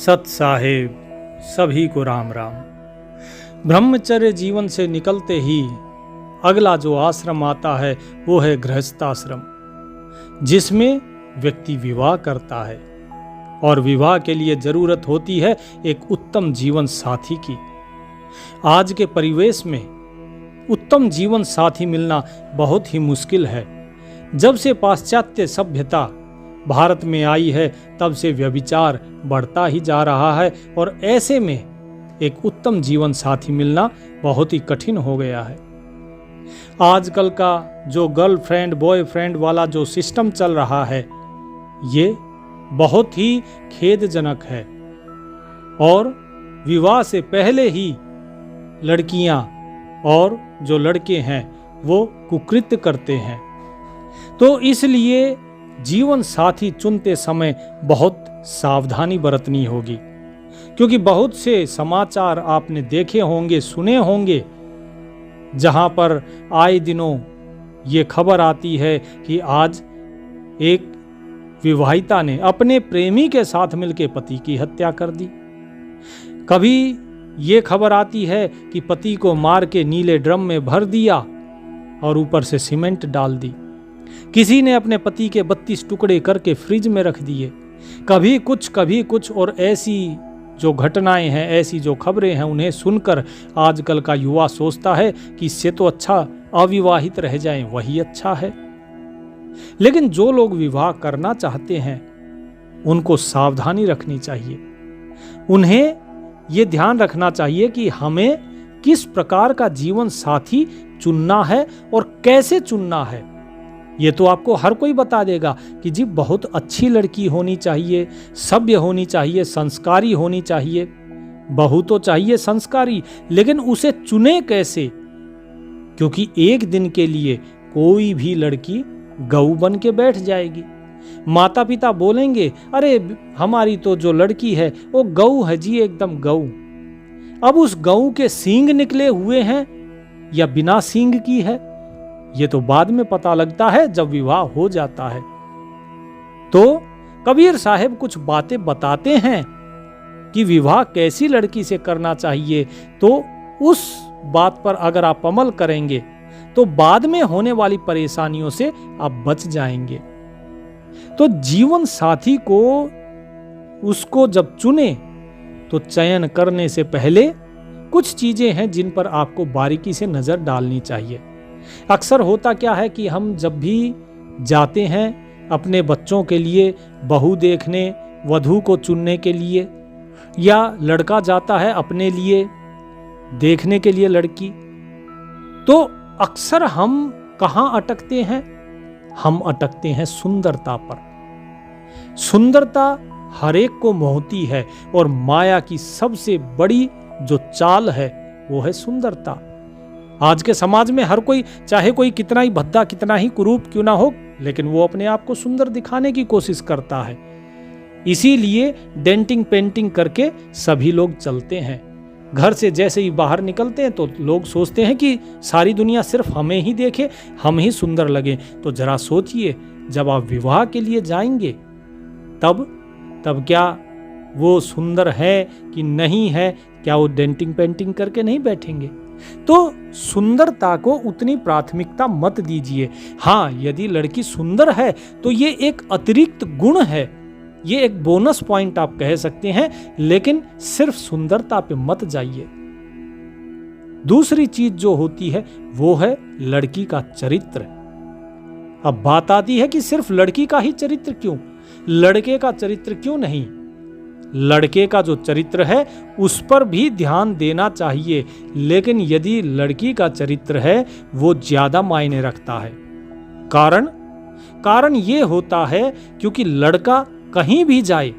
सत साहेब सभी को राम राम। ब्रह्मचर्य जीवन से निकलते ही अगला जो आश्रम आता है वो है गृहस्थाश्रम, जिसमें व्यक्ति विवाह करता है और विवाह के लिए जरूरत होती है एक उत्तम जीवन साथी की। आज के परिवेश में उत्तम जीवन साथी मिलना बहुत ही मुश्किल है। जब से पाश्चात्य सभ्यता भारत में आई है तब से व्यभिचार बढ़ता ही जा रहा है और ऐसे में एक उत्तम जीवन साथी मिलना बहुत ही कठिन हो गया है। आजकल का जो गर्लफ्रेंड बॉयफ्रेंड वाला जो सिस्टम चल रहा है ये बहुत ही खेदजनक है और विवाह से पहले ही लड़कियां और जो लड़के हैं वो कुकृत्य करते हैं। तो इसलिए जीवन साथी चुनते समय बहुत सावधानी बरतनी होगी, क्योंकि बहुत से समाचार आपने देखे होंगे, सुने होंगे, जहां पर आए दिनों ये खबर आती है कि आज एक विवाहिता ने अपने प्रेमी के साथ मिलकर पति की हत्या कर दी। कभी ये खबर आती है कि पति को मार के नीले ड्रम में भर दिया और ऊपर से सीमेंट डाल दी। किसी ने अपने पति के 32 टुकड़े करके फ्रिज में रख दिए। कभी कुछ और ऐसी जो घटनाएं हैं, ऐसी जो खबरें हैं, उन्हें सुनकर आजकल का युवा सोचता है कि इससे तो अच्छा अविवाहित रह जाएं, वही अच्छा है। लेकिन जो लोग विवाह करना चाहते हैं उनको सावधानी रखनी चाहिए। उन्हें ये ध्यान रखना चाहिए कि हमें किस प्रकार का जीवन साथी चुनना है और कैसे चुनना है। ये तो आपको हर कोई बता देगा कि जी बहुत अच्छी लड़की होनी चाहिए, सभ्य होनी चाहिए, संस्कारी होनी चाहिए। बहू तो चाहिए संस्कारी, लेकिन उसे चुने कैसे? क्योंकि एक दिन के लिए कोई भी लड़की गऊ बन के बैठ जाएगी। माता पिता बोलेंगे अरे हमारी तो जो लड़की है वो गऊ है जी, एकदम गऊ। अब उस गऊ के सींग निकले हुए हैं या बिना सींग की है, ये तो बाद में पता लगता है जब विवाह हो जाता है। तो कबीर साहब कुछ बातें बताते हैं कि विवाह कैसी लड़की से करना चाहिए, तो उस बात पर अगर आप अमल करेंगे तो बाद में होने वाली परेशानियों से आप बच जाएंगे। तो जीवन साथी को उसको जब चुने तो चयन करने से पहले कुछ चीजें हैं जिन पर आपको बारीकी से नजर डालनी चाहिए। अक्सर होता क्या है कि हम जब भी जाते हैं अपने बच्चों के लिए बहू देखने, वधू को चुनने के लिए, या लड़का जाता है अपने लिए देखने के लिए लड़की, तो अक्सर हम कहां अटकते हैं? हम अटकते हैं सुंदरता पर। सुंदरता हर एक को मोहती है और माया की सबसे बड़ी जो चाल है वो है सुंदरता। आज के समाज में हर कोई, चाहे कोई कितना ही भद्दा, कितना ही कुरूप क्यों ना हो, लेकिन वो अपने आप को सुंदर दिखाने की कोशिश करता है। इसीलिए डेंटिंग पेंटिंग करके सभी लोग चलते हैं। घर से जैसे ही बाहर निकलते हैं तो लोग सोचते हैं कि सारी दुनिया सिर्फ हमें ही देखे, हम ही सुंदर लगे। तो जरा सोचिए, जब आप विवाह के लिए जाएंगे तब क्या वो सुंदर है कि नहीं है? क्या वो डेंटिंग पेंटिंग करके नहीं बैठेंगे? तो सुंदरता को उतनी प्राथमिकता मत दीजिए। हाँ, यदि लड़की सुंदर है तो ये एक अतिरिक्त गुण है, ये एक बोनस पॉइंट आप कह सकते हैं, लेकिन सिर्फ सुंदरता पे मत जाइए। दूसरी चीज जो होती है वो है लड़की का चरित्र। अब बात आती है कि सिर्फ लड़की का ही चरित्र क्यों, लड़के का चरित्र क्यों नहीं? लड़के का जो चरित्र है उस पर भी ध्यान देना चाहिए, लेकिन यदि लड़की का चरित्र है वो ज्यादा मायने रखता है। कारण ये होता है क्योंकि लड़का कहीं भी जाए,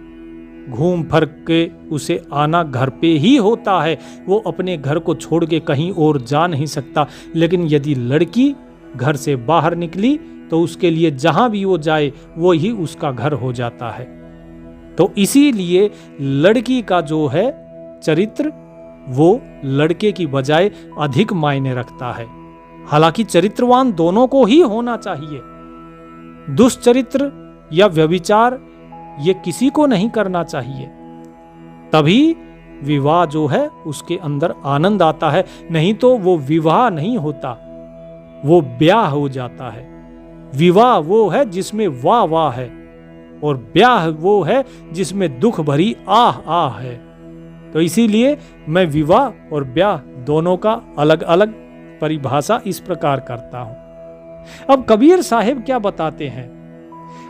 घूम फिर के उसे आना घर पे ही होता है। वो अपने घर को छोड़ के कहीं और जा नहीं सकता। लेकिन यदि लड़की घर से बाहर निकली तो उसके लिए जहां भी वो जाए वो ही उसका घर हो जाता है। तो इसीलिए लड़की का जो है चरित्र वो लड़के की बजाय अधिक मायने रखता है। हालांकि चरित्रवान दोनों को ही होना चाहिए। दुष्चरित्र या व्यभिचार ये किसी को नहीं करना चाहिए। तभी विवाह जो है उसके अंदर आनंद आता है, नहीं तो वो विवाह नहीं होता, वो ब्याह हो जाता है। विवाह वो है जिसमें वाह वाह है, और ब्याह वो है जिसमें दुख भरी आह आह है। तो इसीलिए मैं विवाह और ब्याह दोनों का अलग अलग परिभाषा इस प्रकार करता हूं। अब कबीर साहिब क्या बताते हैं?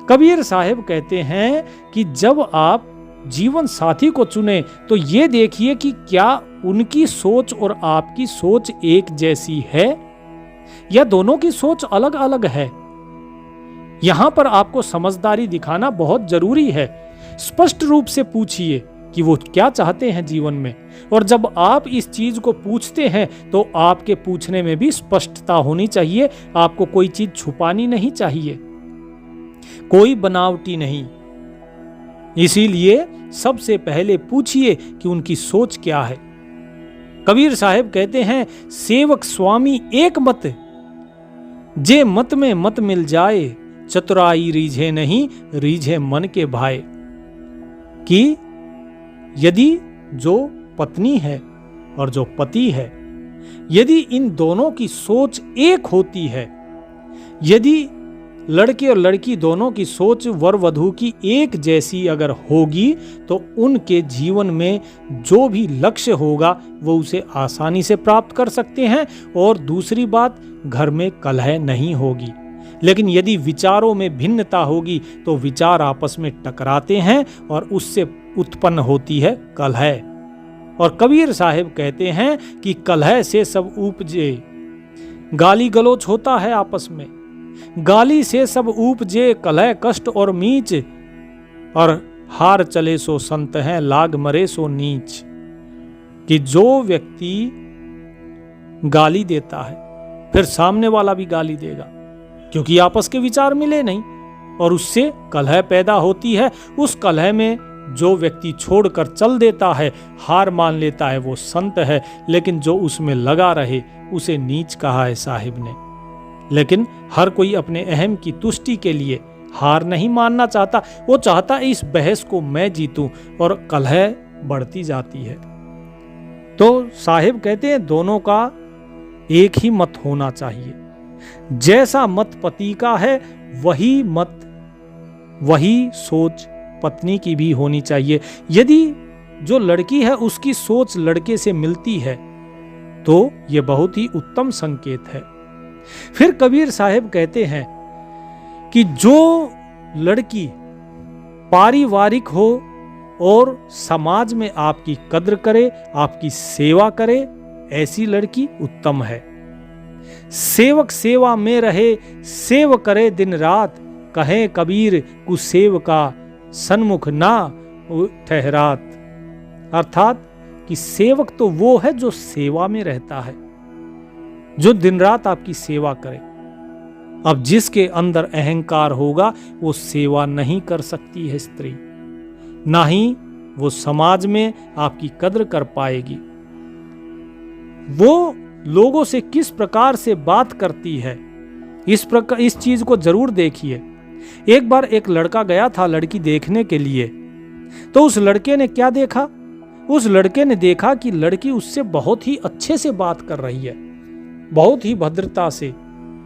कबीर साहिब कहते हैं कि जब आप जीवन साथी को चुने तो ये देखिए कि क्या उनकी सोच और आपकी सोच एक जैसी है या दोनों की सोच अलग अलग है। यहां पर आपको समझदारी दिखाना बहुत जरूरी है। स्पष्ट रूप से पूछिए कि वो क्या चाहते हैं जीवन में, और जब आप इस चीज को पूछते हैं तो आपके पूछने में भी स्पष्टता होनी चाहिए। आपको कोई चीज छुपानी नहीं चाहिए, कोई बनावटी नहीं। इसीलिए सबसे पहले पूछिए कि उनकी सोच क्या है। कबीर साहब कहते हैं, सेवक स्वामी एक मत, जे मत में मत मिल जाए, चतुराई रीझे नहीं, रीझे मन के भाई। कि यदि जो पत्नी है और जो पति है, यदि इन दोनों की सोच एक होती है, यदि लड़के और लड़की दोनों की सोच वर वधू की एक जैसी अगर होगी, तो उनके जीवन में जो भी लक्ष्य होगा वो उसे आसानी से प्राप्त कर सकते हैं। और दूसरी बात, घर में कलह नहीं होगी। लेकिन यदि विचारों में भिन्नता होगी तो विचार आपस में टकराते हैं और उससे उत्पन्न होती है कलह। और कबीर साहिब कहते हैं कि कलह से सब उपजे, गाली गलौच होता है आपस में, गाली से सब उपजे, कलह कष्ट और मीच, और हार चले सो संत हैं, लाग मरे सो नीच। कि जो व्यक्ति गाली देता है फिर सामने वाला भी गाली देगा, क्योंकि आपस के विचार मिले नहीं, और उससे कलह पैदा होती है। उस कलह में जो व्यक्ति छोड़कर चल देता है, हार मान लेता है, वो संत है। लेकिन जो उसमें लगा रहे उसे नीच कहा है साहिब ने। लेकिन हर कोई अपने अहम की तुष्टि के लिए हार नहीं मानना चाहता। वो चाहता है इस बहस को मैं जीतूं, और कलह बढ़ती जाती है। तो साहिब कहते हैं दोनों का एक ही मत होना चाहिए। जैसा मत पति का है वही मत, वही सोच पत्नी की भी होनी चाहिए। यदि जो लड़की है उसकी सोच लड़के से मिलती है तो यह बहुत ही उत्तम संकेत है। फिर कबीर साहब कहते हैं कि जो लड़की पारिवारिक हो और समाज में आपकी कद्र करे, आपकी सेवा करे, ऐसी लड़की उत्तम है। सेवक सेवा में रहे, सेव करे दिन रात, कहे कबीर कुसेव का सन्मुख ना ठहरात। अर्थात कि सेवक तो वो है जो सेवा में रहता है, जो दिन रात आपकी सेवा करे। अब जिसके अंदर अहंकार होगा वो सेवा नहीं कर सकती है स्त्री, ना ही वो समाज में आपकी कद्र कर पाएगी। वो लोगों से किस प्रकार से बात करती है, इस चीज को जरूर देखिए। एक बार एक लड़का गया था लड़की देखने के लिए, तो उस लड़के ने क्या देखा? उस लड़के ने देखा कि लड़की उससे बहुत ही अच्छे से बात कर रही है, बहुत ही भद्रता से,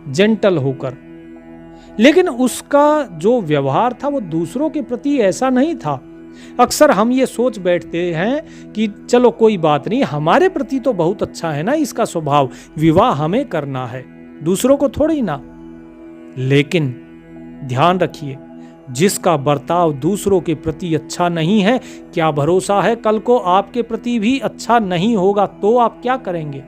जेंटल होकर। लेकिन उसका जो व्यवहार था वो दूसरों के प्रति ऐसा नहीं था। अक्सर हम ये सोच बैठते हैं कि चलो कोई बात नहीं, हमारे प्रति तो बहुत अच्छा है ना इसका स्वभाव, विवाह हमें करना है, दूसरों को थोड़ी ना। लेकिन ध्यान रखिए, जिसका बर्ताव दूसरों के प्रति अच्छा नहीं है, क्या भरोसा है कल को आपके प्रति भी अच्छा नहीं होगा, तो आप क्या करेंगे?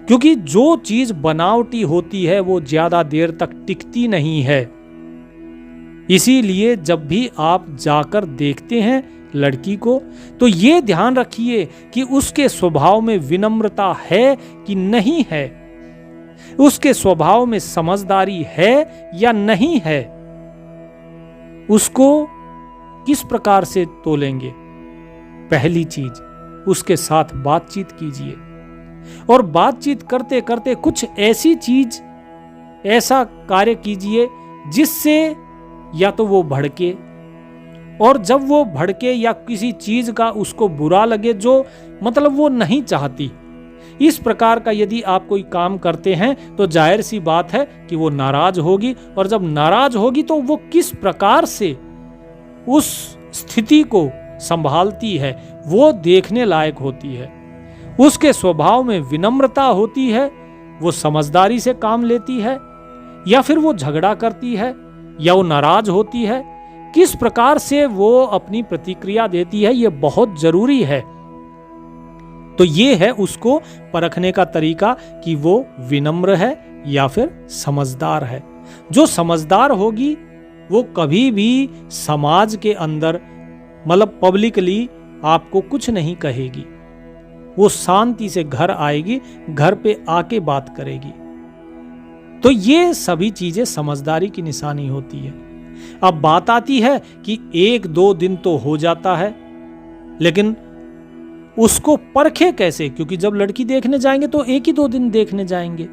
क्योंकि जो चीज बनावटी होती है वो ज्यादा देर तक टिकती नहीं है। इसीलिए जब भी आप जाकर देखते हैं लड़की को, तो ये ध्यान रखिए कि उसके स्वभाव में विनम्रता है कि नहीं है, उसके स्वभाव में समझदारी है या नहीं है, उसको किस प्रकार से तोलेंगे। पहली चीज, उसके साथ बातचीत कीजिए, और बातचीत करते करते कुछ ऐसी चीज, ऐसा कार्य कीजिए जिससे या तो वो भड़के और जब वो भड़के या किसी चीज का उसको बुरा लगे जो मतलब वो नहीं चाहती, इस प्रकार का यदि आप कोई काम करते हैं तो जाहिर सी बात है कि वो नाराज होगी, और जब नाराज होगी तो वो किस प्रकार से उस स्थिति को संभालती है वो देखने लायक होती है। उसके स्वभाव में विनम्रता होती है, वो समझदारी से काम लेती है, या फिर वो झगड़ा करती है, या वो नाराज होती है, किस प्रकार से वो अपनी प्रतिक्रिया देती है, ये बहुत जरूरी है। तो ये है उसको परखने का तरीका कि वो विनम्र है या फिर समझदार है। जो समझदार होगी वो कभी भी समाज के अंदर मतलब पब्लिकली आपको कुछ नहीं कहेगी, वो शांति से घर आएगी, घर पे आके बात करेगी। तो ये सभी चीजें समझदारी की निशानी होती है। अब बात आती है कि 1-2 दिन तो हो जाता है, लेकिन उसको परखे कैसे, क्योंकि जब लड़की देखने जाएंगे तो 1 ही 2 दिन देखने जाएंगे।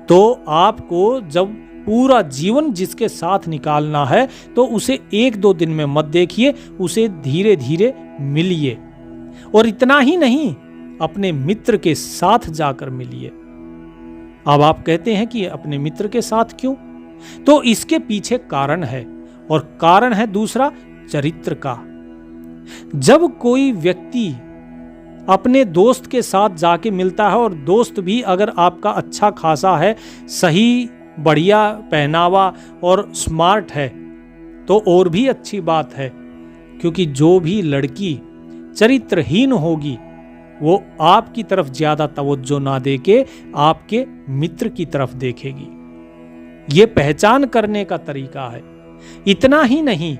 तो आपको जब पूरा जीवन जिसके साथ निकालना है तो उसे 1-2 दिन में मत देखिए, उसे धीरे धीरे मिलिए। और इतना ही नहीं, अपने मित्र के साथ जाकर मिलिए। अब आप कहते हैं कि अपने मित्र के साथ क्यों? तो इसके पीछे कारण है, और कारण है दूसरा चरित्र का। जब कोई व्यक्ति अपने दोस्त के साथ जाके मिलता है, और दोस्त भी अगर आपका अच्छा खासा है, सही बढ़िया पहनावा और स्मार्ट है, तो और भी अच्छी बात है, क्योंकि जो भी लड़की चरित्रहीन होगी वो आपकी तरफ ज्यादा तवज्जो ना देके आपके मित्र की तरफ देखेगी। ये पहचान करने का तरीका है। इतना ही नहीं,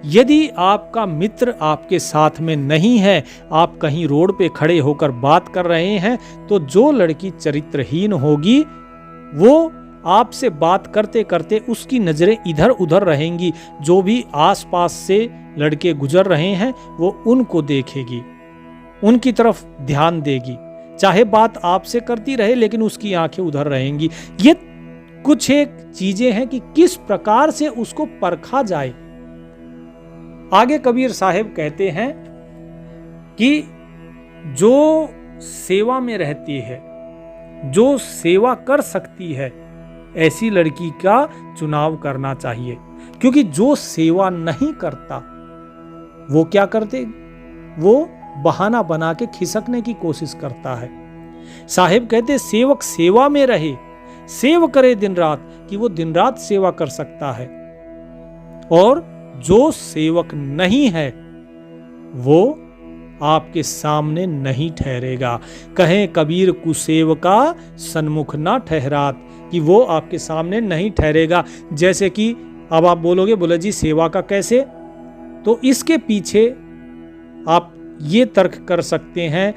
यदि आपका मित्र आपके साथ में नहीं है, आप कहीं रोड पे खड़े होकर बात कर रहे हैं, तो जो लड़की चरित्रहीन होगी वो आपसे बात करते करते उसकी नजरें इधर उधर रहेंगी। जो भी आसपास से लड़के गुजर रहे हैं वो उनको देखेगी, उनकी तरफ ध्यान देगी, चाहे बात आपसे करती रहे लेकिन उसकी आंखें उधर रहेंगी। ये कुछ एक चीजें हैं कि किस प्रकार से उसको परखा जाए। आगे कबीर साहब कहते हैं कि जो सेवा में रहती है, जो सेवा कर सकती है, ऐसी लड़की का चुनाव करना चाहिए। क्योंकि जो सेवा नहीं करता वो क्या करते, वो बहाना बना के खिसकने की कोशिश करता है। साहिब कहते सेवक सेवा में रहे, सेव करे दिन रात, कि वो दिन रात सेवा कर सकता है। और जो सेवक नहीं है वो आपके सामने नहीं ठहरेगा। कहें कबीर कुसेवका सन्मुख ना ठहरात, कि वो आपके सामने नहीं ठहरेगा। जैसे कि अब आप बोलोगे जी सेवा का कैसे, तो इसके पीछे आप ये तर्क कर सकते हैं,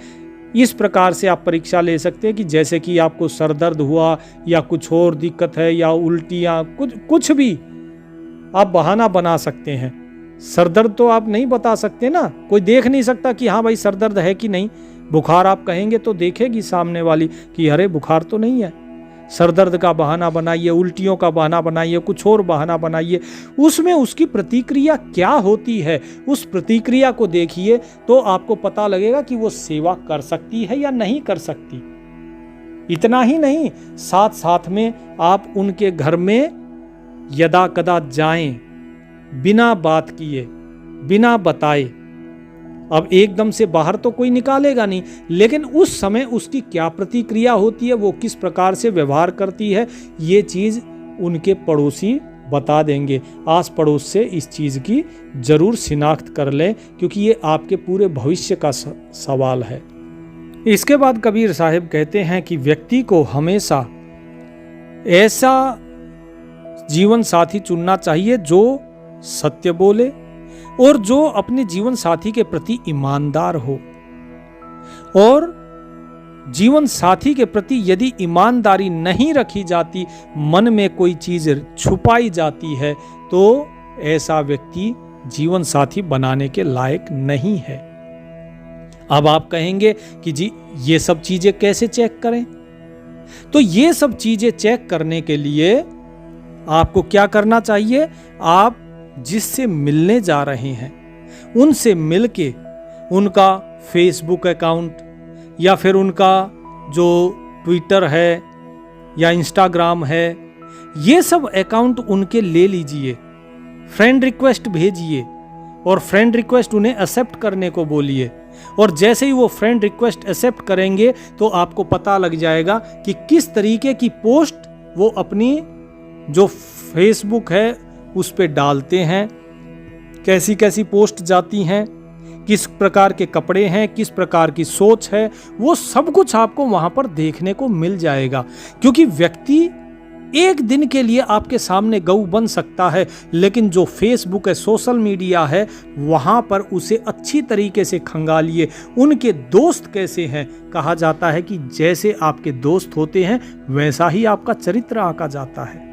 इस प्रकार से आप परीक्षा ले सकते हैं कि जैसे कि आपको सर दर्द हुआ या कुछ और दिक्कत है या उल्टियाँ, कुछ भी आप बहाना बना सकते हैं। सर दर्द तो आप नहीं बता सकते ना, कोई देख नहीं सकता कि हाँ भाई सर दर्द है कि नहीं। बुखार आप कहेंगे तो देखेगी सामने वाली कि अरे बुखार तो नहीं है। सर दर्द का बहाना बनाइए, उल्टियों का बहाना बनाइए, कुछ और बहाना बनाइए, उसमें उसकी प्रतिक्रिया क्या होती है, उस प्रतिक्रिया को देखिए तो आपको पता लगेगा कि वो सेवा कर सकती है या नहीं कर सकती। इतना ही नहीं, साथ साथ में आप उनके घर में यदा कदा जाएं, बिना बात किए, बिना बताए। अब एकदम से बाहर तो कोई निकालेगा नहीं, लेकिन उस समय उसकी क्या प्रतिक्रिया होती है, वो किस प्रकार से व्यवहार करती है, ये चीज उनके पड़ोसी बता देंगे। आस पड़ोस से इस चीज की जरूर शिनाख्त कर लें, क्योंकि ये आपके पूरे भविष्य का सवाल है। इसके बाद कबीर साहब कहते हैं कि व्यक्ति को हमेशा ऐसा जीवन साथी चुनना चाहिए जो सत्य बोले और जो अपने जीवन साथी के प्रति ईमानदार हो। और जीवन साथी के प्रति यदि ईमानदारी नहीं रखी जाती, मन में कोई चीज छुपाई जाती है, तो ऐसा व्यक्ति जीवन साथी बनाने के लायक नहीं है। अब आप कहेंगे कि जी ये सब चीजें कैसे चेक करें? तो ये सब चीजें चेक करने के लिए आपको क्या करना चाहिए? आप जिससे मिलने जा रहे हैं उनसे मिलके उनका फेसबुक अकाउंट या फिर उनका जो ट्विटर है या इंस्टाग्राम है, ये सब अकाउंट उनके ले लीजिए, फ्रेंड रिक्वेस्ट भेजिए और फ्रेंड रिक्वेस्ट उन्हें एक्सेप्ट करने को बोलिए। और जैसे ही वो फ्रेंड रिक्वेस्ट एक्सेप्ट करेंगे तो आपको पता लग जाएगा कि किस तरीके की पोस्ट वो अपनी जो फेसबुक है उस पे डालते हैं, कैसी कैसी पोस्ट जाती हैं, किस प्रकार के कपड़े हैं, किस प्रकार की सोच है, वो सब कुछ आपको वहां पर देखने को मिल जाएगा। क्योंकि व्यक्ति एक दिन के लिए आपके सामने गऊ बन सकता है, लेकिन जो फेसबुक है, सोशल मीडिया है, वहां पर उसे अच्छी तरीके से खंगालिए। उनके दोस्त कैसे हैं, कहा जाता है कि जैसे आपके दोस्त होते हैं वैसा ही आपका चरित्र आंका जाता है।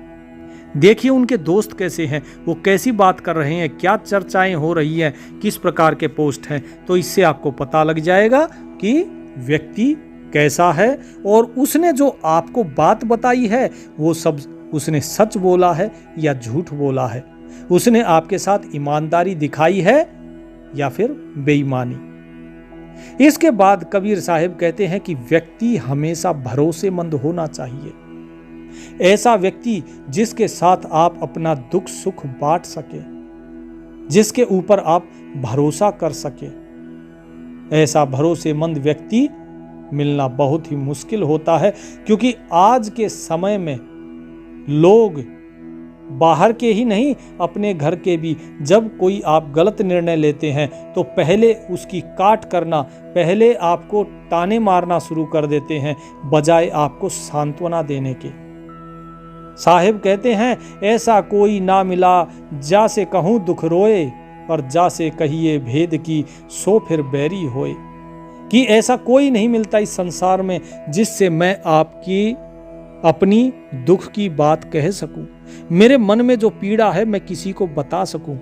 देखिए उनके दोस्त कैसे हैं, वो कैसी बात कर रहे हैं, क्या चर्चाएं हो रही हैं, किस प्रकार के पोस्ट हैं, तो इससे आपको पता लग जाएगा कि व्यक्ति कैसा है और उसने जो आपको बात बताई है वो सब उसने सच बोला है या झूठ बोला है, उसने आपके साथ ईमानदारी दिखाई है या फिर बेईमानी। इसके बाद कबीर साहब कहते हैं कि व्यक्ति हमेशा भरोसेमंद होना चाहिए, ऐसा व्यक्ति जिसके साथ आप अपना दुख सुख बांट सके, जिसके ऊपर आप भरोसा कर सके। ऐसा भरोसेमंद व्यक्ति मिलना बहुत ही मुश्किल होता है, क्योंकि आज के समय में लोग बाहर के ही नहीं अपने घर के भी, जब कोई आप गलत निर्णय लेते हैं तो पहले उसकी काट करना, पहले आपको ताने मारना शुरू कर देते हैं बजाय आपको सांत्वना देने के। साहिब कहते हैं ऐसा कोई ना मिला जासे कहूँ दुख रोए, और जासे कहिए भेद की सो फिर बैरी होए। कि ऐसा कोई नहीं मिलता इस संसार में जिससे मैं आपकी अपनी दुख की बात कह सकूं, मेरे मन में जो पीड़ा है मैं किसी को बता सकूं।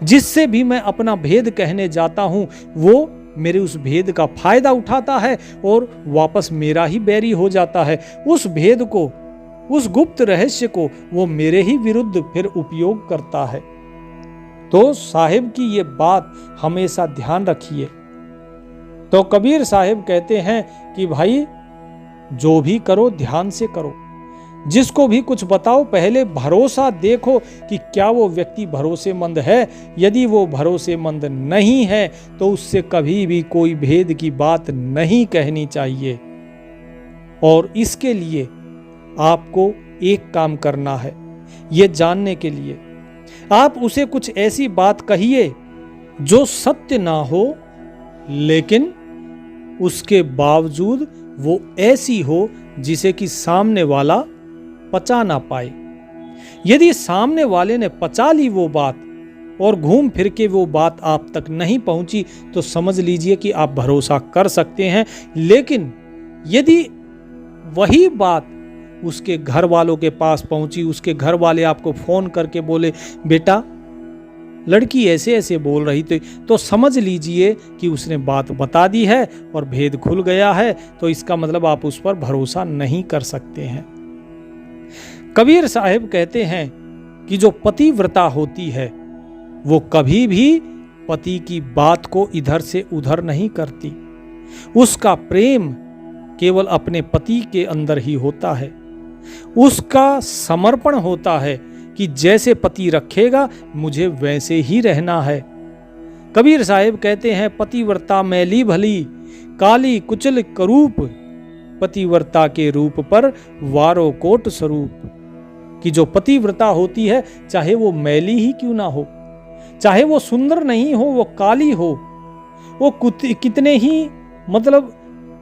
जिससे भी मैं अपना भेद कहने जाता हूं वो मेरे उस भेद का फायदा उठाता है और वापस मेरा ही बैरी हो जाता है। उस भेद को, उस गुप्त रहस्य को वो मेरे ही विरुद्ध फिर उपयोग करता है। तो साहिब की ये बात हमेशा ध्यान रखिए। तो कबीर साहिब कहते हैं कि भाई जो भी करो ध्यान से करो, जिसको भी कुछ बताओ पहले भरोसा देखो कि क्या वो व्यक्ति भरोसेमंद है। यदि वो भरोसेमंद नहीं है तो उससे कभी भी कोई भेद की बात नहीं कहनी चाहिए। और इसके लिए आपको एक काम करना है, ये जानने के लिए आप उसे कुछ ऐसी बात कहिए जो सत्य ना हो, लेकिन उसके बावजूद वो ऐसी हो जिसे कि सामने वाला पचा ना पाए। यदि सामने वाले ने पचा ली वो बात और घूम फिर के वो बात आप तक नहीं पहुंची तो समझ लीजिए कि आप भरोसा कर सकते हैं। लेकिन यदि वही बात उसके घर वालों के पास पहुंची, उसके घर वाले आपको फोन करके बोले बेटा लड़की ऐसे ऐसे बोल रही थी, तो समझ लीजिए कि उसने बात बता दी है और भेद खुल गया है, तो इसका मतलब आप उस पर भरोसा नहीं कर सकते हैं। कबीर साहब कहते हैं कि जो पतिव्रता होती है वो कभी भी पति की बात को इधर से उधर नहीं करती। उसका प्रेम केवल अपने पति के अंदर ही होता है। उसका समर्पण होता है कि जैसे पति रखेगा मुझे वैसे ही रहना है। कबीर साहब कहते हैं पतिव्रता मैली भली काली कुचल करूप, पतिव्रता के रूप पर वारो कोट स्वरूप। कि जो पतिव्रता होती है चाहे वो मैली ही क्यों ना हो, चाहे वो सुंदर नहीं हो, वो काली हो, वो कितने ही मतलब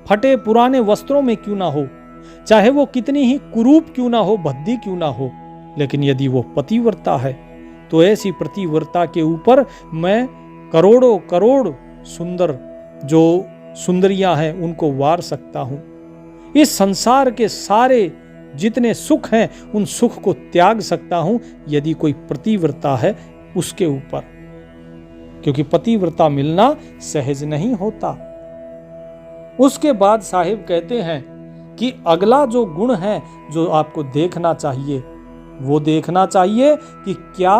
फटे पुराने वस्त्रों में क्यों ना हो, चाहे वो कितनी ही कुरूप क्यों ना हो, भद्दी क्यों ना हो, लेकिन यदि वो पतिव्रता है तो ऐसी पतिव्रता के ऊपर मैं करोड़ों करोड़ सुंदर जो सुंदरियां हैं उनको वार सकता हूं। इस संसार के सारे जितने सुख हैं उन सुख को त्याग सकता हूं यदि कोई पतिव्रता है उसके ऊपर, क्योंकि पतिव्रता मिलना सहज नहीं होता। उसके बाद साहिब कहते हैं कि अगला जो गुण है जो आपको देखना चाहिए वो देखना चाहिए कि क्या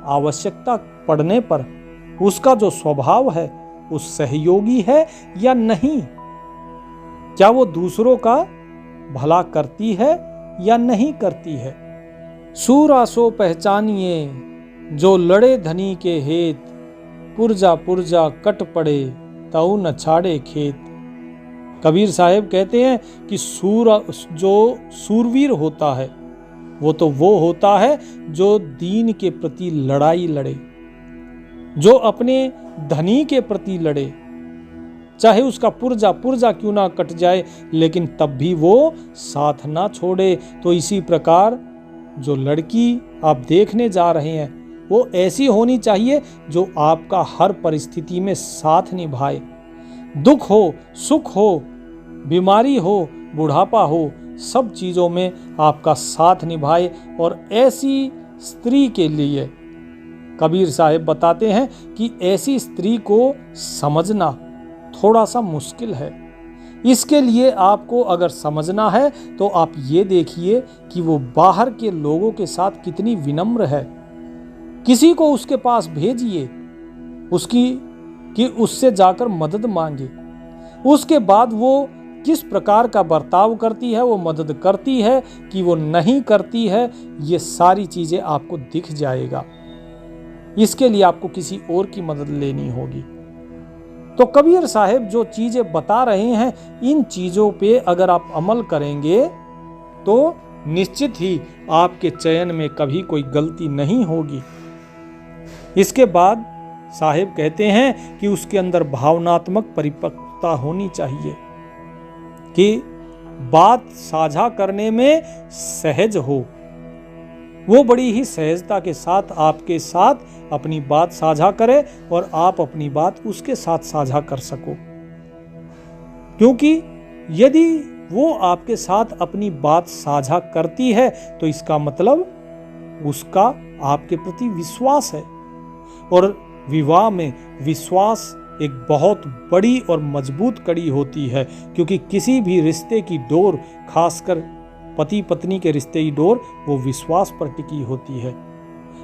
आवश्यकता पड़ने पर उसका जो स्वभाव है वो सहयोगी है या नहीं, क्या वो दूसरों का भला करती है या नहीं करती है। सूरा सो पहचानिए जो लड़े धनी के हेत, पुरजा पुरजा कट पड़े तऊ न छाड़े खेत। कबीर साहब कहते हैं कि जो सूरवीर होता है वो होता है जो दीन के प्रति लड़ाई लड़े, जो अपने धनी के प्रति लड़े, चाहे उसका पुरजा पुरजा क्यों ना कट जाए लेकिन तब भी वो साथ ना छोड़े। तो इसी प्रकार जो लड़की आप देखने जा रहे हैं वो ऐसी होनी चाहिए जो आपका हर परिस्थिति में साथ निभाए। दुख हो, सुख हो, बीमारी हो, बुढ़ापा हो, सब चीज़ों में आपका साथ निभाए। और ऐसी स्त्री के लिए कबीर साहब बताते हैं कि ऐसी स्त्री को समझना थोड़ा सा मुश्किल है। इसके लिए आपको अगर समझना है तो आप ये देखिए कि वो बाहर के लोगों के साथ कितनी विनम्र है। किसी को उसके पास भेजिए कि उससे जाकर मदद मांगे, उसके बाद वो किस प्रकार का बर्ताव करती है, वो मदद करती है कि वो नहीं करती है, ये सारी चीजें आपको दिख जाएगा। इसके लिए आपको किसी और की मदद लेनी होगी। तो कबीर साहब जो चीजें बता रहे हैं, इन चीजों पे अगर आप अमल करेंगे तो निश्चित ही आपके चयन में कभी कोई गलती नहीं होगी। इसके बाद साहब कहते हैं कि उसके अंदर भावनात्मक परिपक्वता होनी चाहिए, कि बात साझा करने में सहज हो, वो बड़ी ही सहजता के साथ आपके साथ अपनी बात साझा करे और आप अपनी बात उसके साथ साझा कर सको। क्योंकि यदि वो आपके साथ अपनी बात साझा करती है तो इसका मतलब उसका आपके प्रति विश्वास है। और विवाह में विश्वास एक बहुत बड़ी और मजबूत कड़ी होती है, क्योंकि किसी भी रिश्ते की डोर, खासकर पति पत्नी के रिश्ते की डोर, वो विश्वास पर टिकी होती है।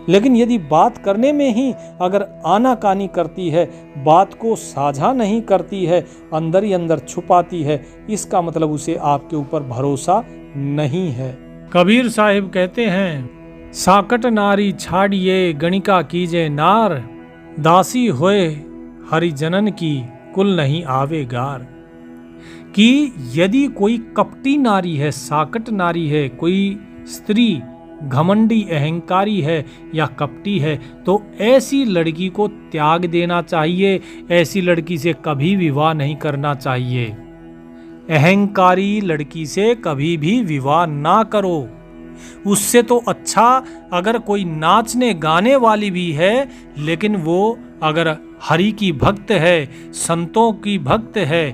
लेकिन यदि बात करने में ही अगर आनाकानी करती है, बात को साझा नहीं करती है, अंदर ही अंदर छुपाती है, इसका मतलब उसे आपके ऊपर भरोसा नहीं है। कबीर साहिब कहते हैं, साकट नारी छाड़िए गणिका कीजे नार, दासी होए हरिजनन की कुल नहीं आवे गार। कि यदि कोई कपटी नारी है, साकट नारी है, कोई स्त्री घमंडी अहंकारी है या कपटी है, तो ऐसी लड़की को त्याग देना चाहिए। ऐसी लड़की से कभी विवाह नहीं करना चाहिए। अहंकारी लड़की से कभी भी विवाह ना करो। उससे तो अच्छा अगर कोई नाचने गाने वाली भी है, लेकिन वो अगर हरि की भक्त है, संतों की भक्त है,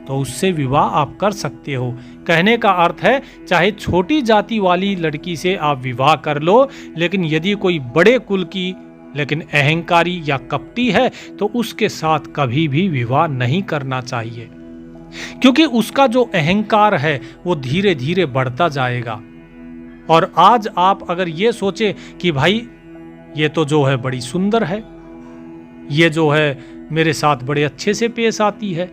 तो उससे विवाह आप कर सकते हो। कहने का अर्थ है, चाहे छोटी जाति वाली लड़की से आप विवाह कर लो, लेकिन यदि कोई बड़े कुल की लेकिन अहंकारी या कपटी है तो उसके साथ कभी भी विवाह नहीं करना चाहिए। क्योंकि उसका जो अहंकार है वो धीरे धीरे बढ़ता जाएगा। और आज आप अगर ये सोचे कि भाई ये तो जो है बड़ी सुंदर है, ये जो है मेरे साथ बड़े अच्छे से पेश आती है,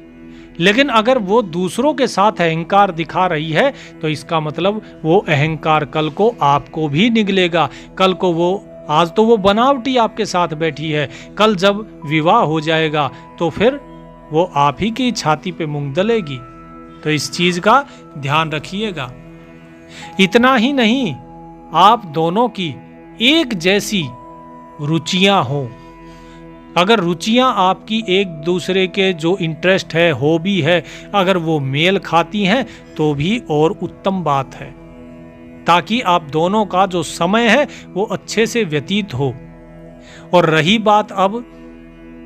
लेकिन अगर वो दूसरों के साथ अहंकार दिखा रही है तो इसका मतलब वो अहंकार कल को आपको भी निगलेगा। कल को वो, आज तो वो बनावटी आपके साथ बैठी है, कल जब विवाह हो जाएगा तो फिर वो आप ही की छाती पे मूंग दलेगी। तो इस चीज का ध्यान रखिएगा। इतना ही नहीं, आप दोनों की एक जैसी रुचियां हों। अगर रुचियां आपकी एक दूसरे के जो इंटरेस्ट है, हॉबी है, अगर वो मेल खाती हैं तो भी और उत्तम बात है, ताकि आप दोनों का जो समय है वो अच्छे से व्यतीत हो। और रही बात अब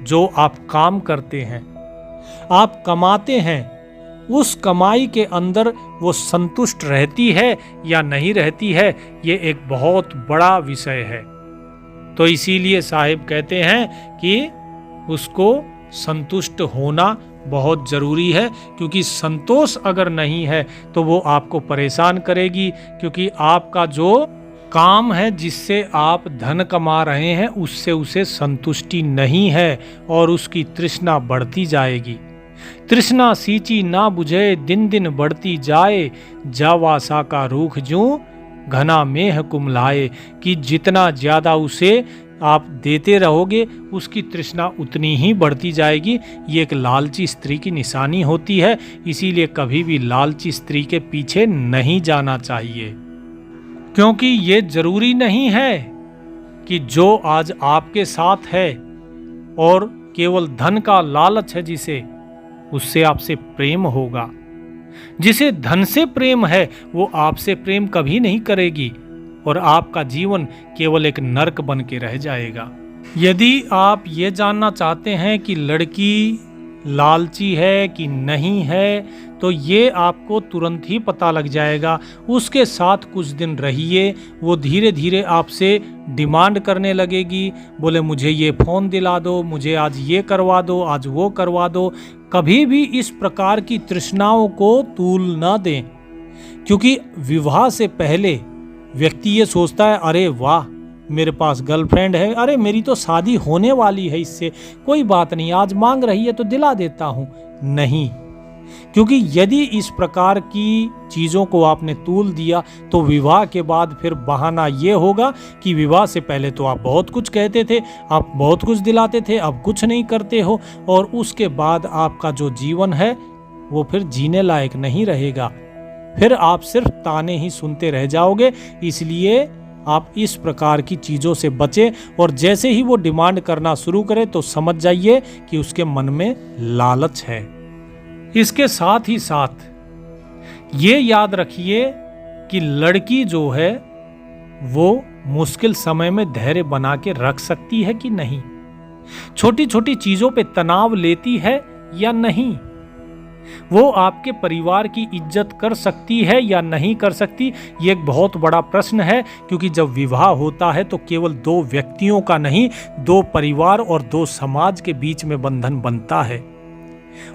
जो आप काम करते हैं, आप कमाते हैं, उस कमाई के अंदर वो संतुष्ट रहती है या नहीं रहती है, ये एक बहुत बड़ा विषय है। तो इसीलिए साहिब कहते हैं कि उसको संतुष्ट होना बहुत ज़रूरी है, क्योंकि संतोष अगर नहीं है तो वो आपको परेशान करेगी। क्योंकि आपका जो काम है जिससे आप धन कमा रहे हैं उससे उसे संतुष्टि नहीं है और उसकी तृष्णा बढ़ती जाएगी। तृष्णा सींची ना बुझे दिन दिन बढ़ती जाए, जावासा का रूख जूं घना मेह कुमलाए। कि जितना ज्यादा उसे आप देते रहोगे उसकी तृष्णा उतनी ही बढ़ती जाएगी। ये एक लालची स्त्री की निशानी होती है, इसीलिए कभी भी लालची स्त्री के पीछे नहीं जाना चाहिए, क्योंकि ये जरूरी नहीं है कि जो आज आपके साथ है और केवल धन का लालच है जिसे, उससे आपसे प्रेम होगा। जिसे धन से प्रेम है वो आपसे प्रेम कभी नहीं करेगी और आपका जीवन केवल एक नरक बन के रह जाएगा। यदि आप ये जानना चाहते हैं कि लड़की लालची है कि नहीं है, तो ये आपको तुरंत ही पता लग जाएगा। उसके साथ कुछ दिन रहिए, वो धीरे धीरे आपसे डिमांड करने लगेगी। बोले मुझे ये फ़ोन दिला दो, मुझे आज ये करवा दो, आज वो करवा दो। कभी भी इस प्रकार की तृष्णाओं को तूल न दें, क्योंकि विवाह से पहले व्यक्ति ये सोचता है अरे वाह मेरे पास गर्लफ्रेंड है, अरे मेरी तो शादी होने वाली है इससे, कोई बात नहीं, आज मांग रही है तो दिला देता हूँ। नहीं, क्योंकि यदि इस प्रकार की चीज़ों को आपने तूल दिया तो विवाह के बाद फिर बहाना ये होगा कि विवाह से पहले तो आप बहुत कुछ कहते थे, आप बहुत कुछ दिलाते थे, अब कुछ नहीं करते हो, और उसके बाद आपका जो जीवन है वो फिर जीने लायक नहीं रहेगा। फिर आप सिर्फ ताने ही सुनते रह जाओगे। इसलिए आप इस प्रकार की चीज़ों से बचें, और जैसे ही वो डिमांड करना शुरू करे तो समझ जाइए कि उसके मन में लालच है। इसके साथ ही साथ ये याद रखिए कि लड़की जो है वो मुश्किल समय में धैर्य बना के रख सकती है कि नहीं, छोटी छोटी चीज़ों पे तनाव लेती है या नहीं, वो आपके परिवार की इज्जत कर सकती है या नहीं कर सकती, ये एक बहुत बड़ा प्रश्न है। क्योंकि जब विवाह होता है तो केवल दो व्यक्तियों का नहीं, दो परिवार और दो समाज के बीच में बंधन बनता है,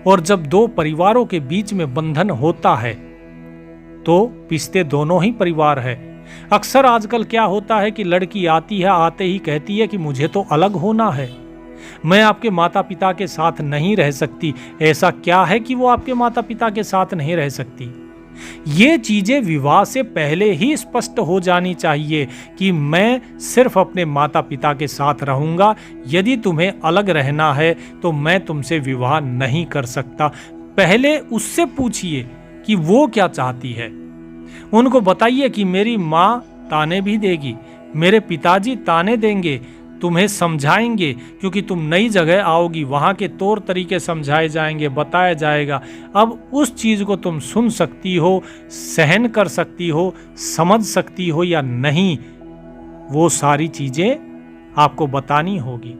और जब दो परिवारों के बीच में बंधन होता है तो पिसते दोनों ही परिवार है। अक्सर आजकल क्या होता है कि लड़की आती है, आते ही कहती है कि मुझे तो अलग होना है, मैं आपके माता पिता के साथ नहीं रह सकती। ऐसा क्या है कि वो आपके माता पिता के साथ नहीं रह सकती? ये चीजें विवाह से पहले ही स्पष्ट हो जानी चाहिए कि मैं सिर्फ अपने माता पिता के साथ रहूंगा, यदि तुम्हें अलग रहना है तो मैं तुमसे विवाह नहीं कर सकता। पहले उससे पूछिए कि वो क्या चाहती है, उनको बताइए कि मेरी माँ ताने भी देगी, मेरे पिताजी ताने देंगे, तुम्हें समझाएंगे, क्योंकि तुम नई जगह आओगी, वहाँ के तौर तरीके समझाए जाएंगे, बताया जाएगा। अब उस चीज़ को तुम सुन सकती हो, सहन कर सकती हो, समझ सकती हो या नहीं, वो सारी चीज़ें आपको बतानी होगी।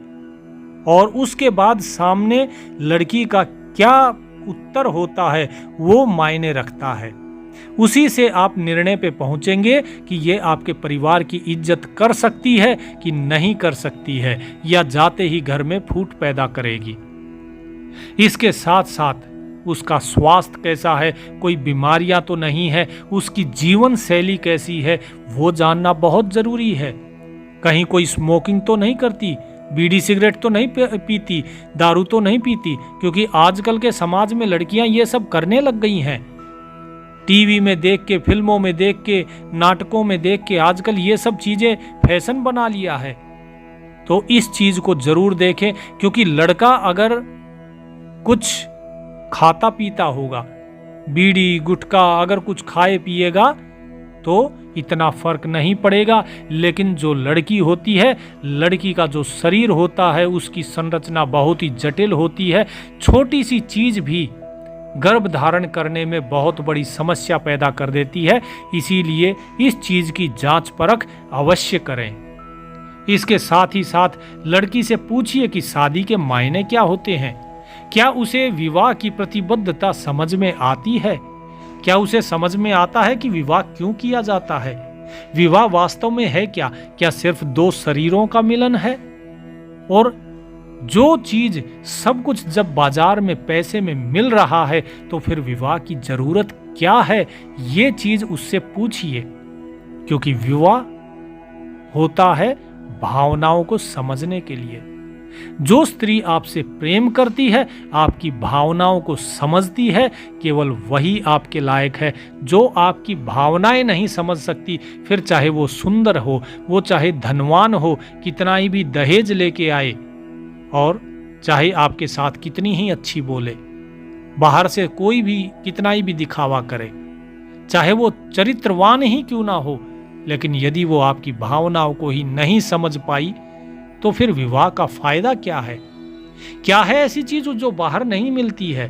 और उसके बाद सामने लड़की का क्या उत्तर होता है वो मायने रखता है। उसी से आप निर्णय पे पहुंचेंगे कि ये आपके परिवार की इज्जत कर सकती है कि नहीं कर सकती है, या जाते ही घर में फूट पैदा करेगी। इसके साथ साथ उसका स्वास्थ्य कैसा है, कोई बीमारियां तो नहीं है, उसकी जीवन शैली कैसी है वो जानना बहुत जरूरी है। कहीं कोई स्मोकिंग तो नहीं करती, बीड़ी सिगरेट तो नहीं पीती, दारू तो नहीं पीती, क्योंकि आजकल के समाज में लड़कियां ये सब करने लग गई हैं। टीवी में देख के, फिल्मों में देख के, नाटकों में देख के आजकल ये सब चीजें फैशन बना लिया है। तो इस चीज को जरूर देखें, क्योंकि लड़का अगर कुछ खाता पीता होगा, बीड़ी गुटखा अगर कुछ खाए पिएगा तो इतना फर्क नहीं पड़ेगा, लेकिन जो लड़की होती है, लड़की का जो शरीर होता है उसकी संरचना बहुत ही जटिल होती है। छोटी सी चीज भी गर्भ धारण करने में बहुत बड़ी समस्या पैदा कर देती है। इसीलिए इस चीज की जांच परख अवश्य करें। इसके साथ ही साथ लड़की से पूछिए कि शादी के मायने क्या होते हैं, क्या उसे विवाह की प्रतिबद्धता समझ में आती है, क्या उसे समझ में आता है कि विवाह क्यों किया जाता है, विवाह वास्तव में है क्या, क्या सिर्फ दो शरीरों का मिलन है। और जो चीज सब कुछ जब बाजार में पैसे में मिल रहा है तो फिर विवाह की जरूरत क्या है, ये चीज उससे पूछिए। क्योंकि विवाह होता है भावनाओं को समझने के लिए। जो स्त्री आपसे प्रेम करती है, आपकी भावनाओं को समझती है, केवल वही आपके लायक है। जो आपकी भावनाएं नहीं समझ सकती, फिर चाहे वो सुंदर हो, वो चाहे धनवान हो, कितना ही भी दहेज लेके आए, और चाहे आपके साथ कितनी ही अच्छी बोले, बाहर से कोई भी कितना ही भी दिखावा करे, चाहे वो चरित्रवान ही क्यों ना हो, लेकिन यदि वो आपकी भावनाओं को ही नहीं समझ पाई, तो फिर विवाह का फायदा क्या है? क्या है ऐसी चीज जो बाहर नहीं मिलती है?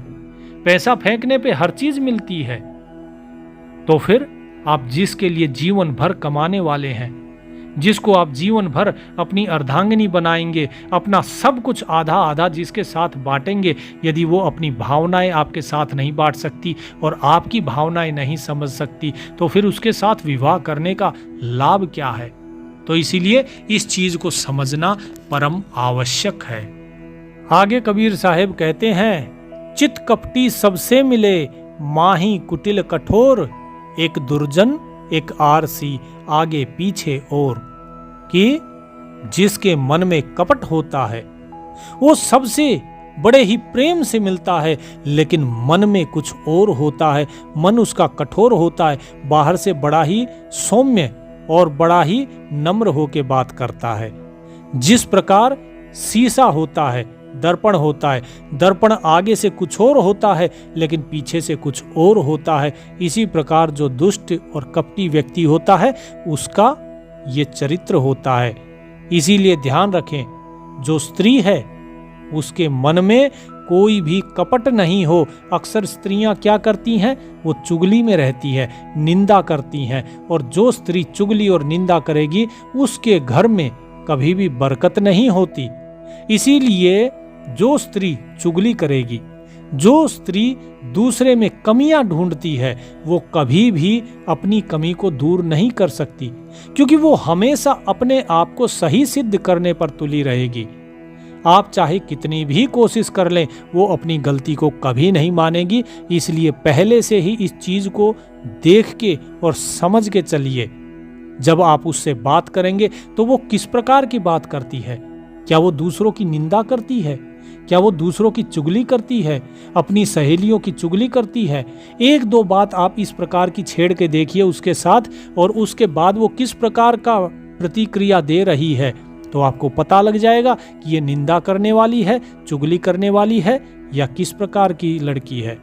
पैसा फेंकने पे हर चीज मिलती है। तो फिर आप जिसके लिए जीवन भर कमाने वाले हैं, जिसको आप जीवन भर अपनी अर्धांगिनी बनाएंगे, अपना सब कुछ आधा आधा जिसके साथ बांटेंगे, यदि वो अपनी भावनाएं आपके साथ नहीं बांट सकती और आपकी भावनाएं नहीं समझ सकती, तो फिर उसके साथ विवाह करने का लाभ क्या है? तो इसीलिए इस चीज को समझना परम आवश्यक है। आगे कबीर साहब कहते हैं, चित कपटी सबसे मिले, माही कुटिल कठोर, एक दुर्जन एक आरसी आगे पीछे और। कि जिसके मन में कपट होता है वो सबसे बड़े ही प्रेम से मिलता है, लेकिन मन में कुछ और होता है, मन उसका कठोर होता है, बाहर से बड़ा ही सौम्य और बड़ा ही नम्र होके बात करता है। जिस प्रकार शीशा होता है, दर्पण होता है, दर्पण आगे से कुछ और होता है लेकिन पीछे से कुछ और होता है, इसी प्रकार जो दुष्ट और कपटी व्यक्ति होता है उसका ये चरित्र होता है। इसीलिए ध्यान रखें, जो स्त्री है उसके मन में कोई भी कपट नहीं हो। अक्सर स्त्रियां क्या करती हैं, वो चुगली में रहती है, निंदा करती हैं, और जो स्त्री चुगली और निंदा करेगी उसके घर में कभी भी बरकत नहीं होती। इसीलिए जो स्त्री चुगली करेगी, जो स्त्री दूसरे में कमियां ढूंढती है, वो कभी भी अपनी कमी को दूर नहीं कर सकती, क्योंकि वो हमेशा अपने आप को सही सिद्ध करने पर तुली रहेगी। आप चाहे कितनी भी कोशिश कर लें, वो अपनी गलती को कभी नहीं मानेगी। इसलिए पहले से ही इस चीज को देख के और समझ के चलिए। जब आप उससे बात करेंगे तो वो किस प्रकार की बात करती है, क्या वो दूसरों की निंदा करती है, क्या वो दूसरों की चुगली करती है, अपनी सहेलियों की चुगली करती है। एक दो बात आप इस प्रकार की छेड़ के देखिए उसके साथ, और उसके बाद वो किस प्रकार का प्रतिक्रिया दे रही है, तो आपको पता लग जाएगा कि ये निंदा करने वाली है, चुगली करने वाली है, या किस प्रकार की लड़की है।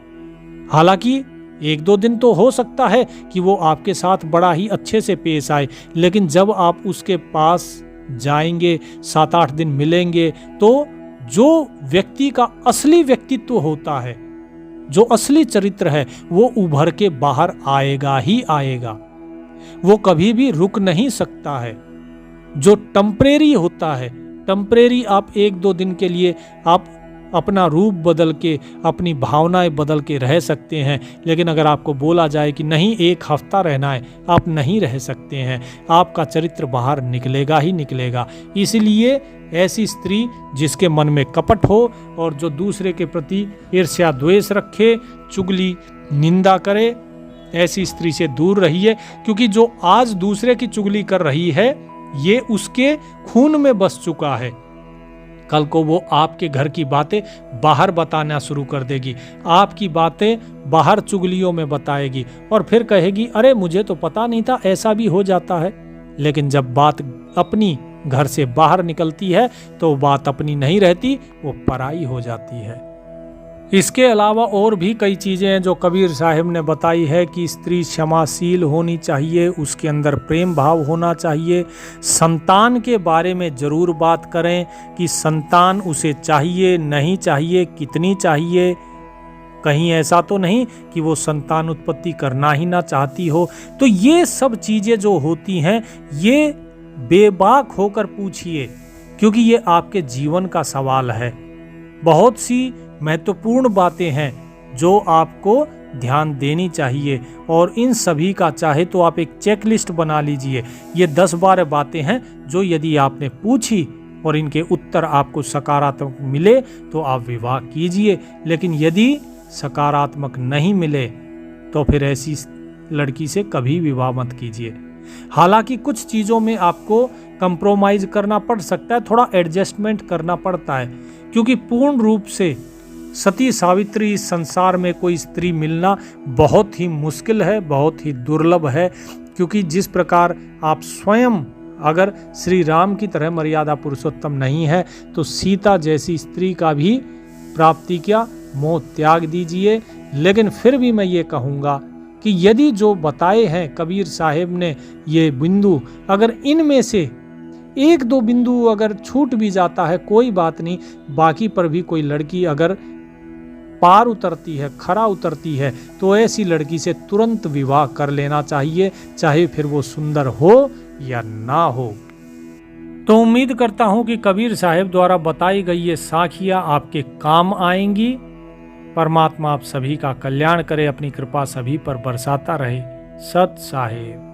हालांकि एक दो दिन तो हो सकता है कि वो आपके साथ बड़ा ही अच्छे से पेश आए, लेकिन जब आप उसके पास जाएंगे, 7-8 दिन मिलेंगे, तो जो व्यक्ति का असली व्यक्तित्व होता है, जो असली चरित्र है, वो उभर के बाहर आएगा ही आएगा। वो कभी भी रुक नहीं सकता है। जो टेम्परेरी होता है, टेम्परेरी आप 1-2 दिन के लिए आप अपना रूप बदल के, अपनी भावनाएं बदल के रह सकते हैं, लेकिन अगर आपको बोला जाए कि नहीं 1 हफ्ता रहना है, आप नहीं रह सकते हैं। आपका चरित्र बाहर निकलेगा ही निकलेगा। इसलिए ऐसी स्त्री जिसके मन में कपट हो और जो दूसरे के प्रति ईर्ष्या द्वेष रखे, चुगली निंदा करे, ऐसी स्त्री से दूर रहिए, क्योंकि जो आज दूसरे की चुगली कर रही है ये उसके खून में बस चुका है। कल को वो आपके घर की बातें बाहर बताना शुरू कर देगी, आपकी बातें बाहर चुगलियों में बताएगी, और फिर कहेगी अरे मुझे तो पता नहीं था, ऐसा भी हो जाता है। लेकिन जब बात अपनी घर से बाहर निकलती है तो बात अपनी नहीं रहती, वो पराई हो जाती है। इसके अलावा और भी कई चीज़ें हैं जो कबीर साहब ने बताई है कि स्त्री क्षमाशील होनी चाहिए, उसके अंदर प्रेम भाव होना चाहिए। संतान के बारे में ज़रूर बात करें कि संतान उसे चाहिए नहीं चाहिए, कितनी चाहिए। कहीं ऐसा तो नहीं कि वो संतान उत्पत्ति करना ही ना चाहती हो। तो ये सब चीज़ें जो होती हैं ये बेबाक होकर पूछिए, क्योंकि ये आपके जीवन का सवाल है। बहुत सी महत्वपूर्ण बातें हैं जो आपको ध्यान देनी चाहिए, और इन सभी का चाहे तो आप एक चेकलिस्ट बना लीजिए। ये 10-12 बातें हैं जो यदि आपने पूछी और इनके उत्तर आपको सकारात्मक मिले तो आप विवाह कीजिए, लेकिन यदि सकारात्मक नहीं मिले तो फिर ऐसी लड़की से कभी विवाह मत कीजिए। हालांकि कुछ चीज़ों में आपको कंप्रोमाइज करना पड़ सकता है, थोड़ा एडजस्टमेंट करना पड़ता है, क्योंकि पूर्ण रूप से सती सावित्री इस संसार में कोई स्त्री मिलना बहुत ही मुश्किल है, बहुत ही दुर्लभ है। क्योंकि जिस प्रकार आप स्वयं अगर श्री राम की तरह मर्यादा पुरुषोत्तम नहीं है, तो सीता जैसी स्त्री का भी प्राप्ति क्या, मोह त्याग दीजिए। लेकिन फिर भी मैं ये कहूँगा कि यदि जो बताए हैं कबीर साहेब ने ये बिंदु, अगर इनमें से एक दो बिंदु अगर छूट भी जाता है कोई बात नहीं, बाकी पर भी कोई लड़की अगर पार उतरती है, खरा उतरती है, तो ऐसी लड़की से तुरंत विवाह कर लेना चाहिए, चाहे फिर वो सुंदर हो या ना हो। तो उम्मीद करता हूं कि कबीर साहेब द्वारा बताई गई ये साखियां आपके काम आएंगी। परमात्मा आप सभी का कल्याण करे, अपनी कृपा सभी पर बरसाता रहे। सत साहेब।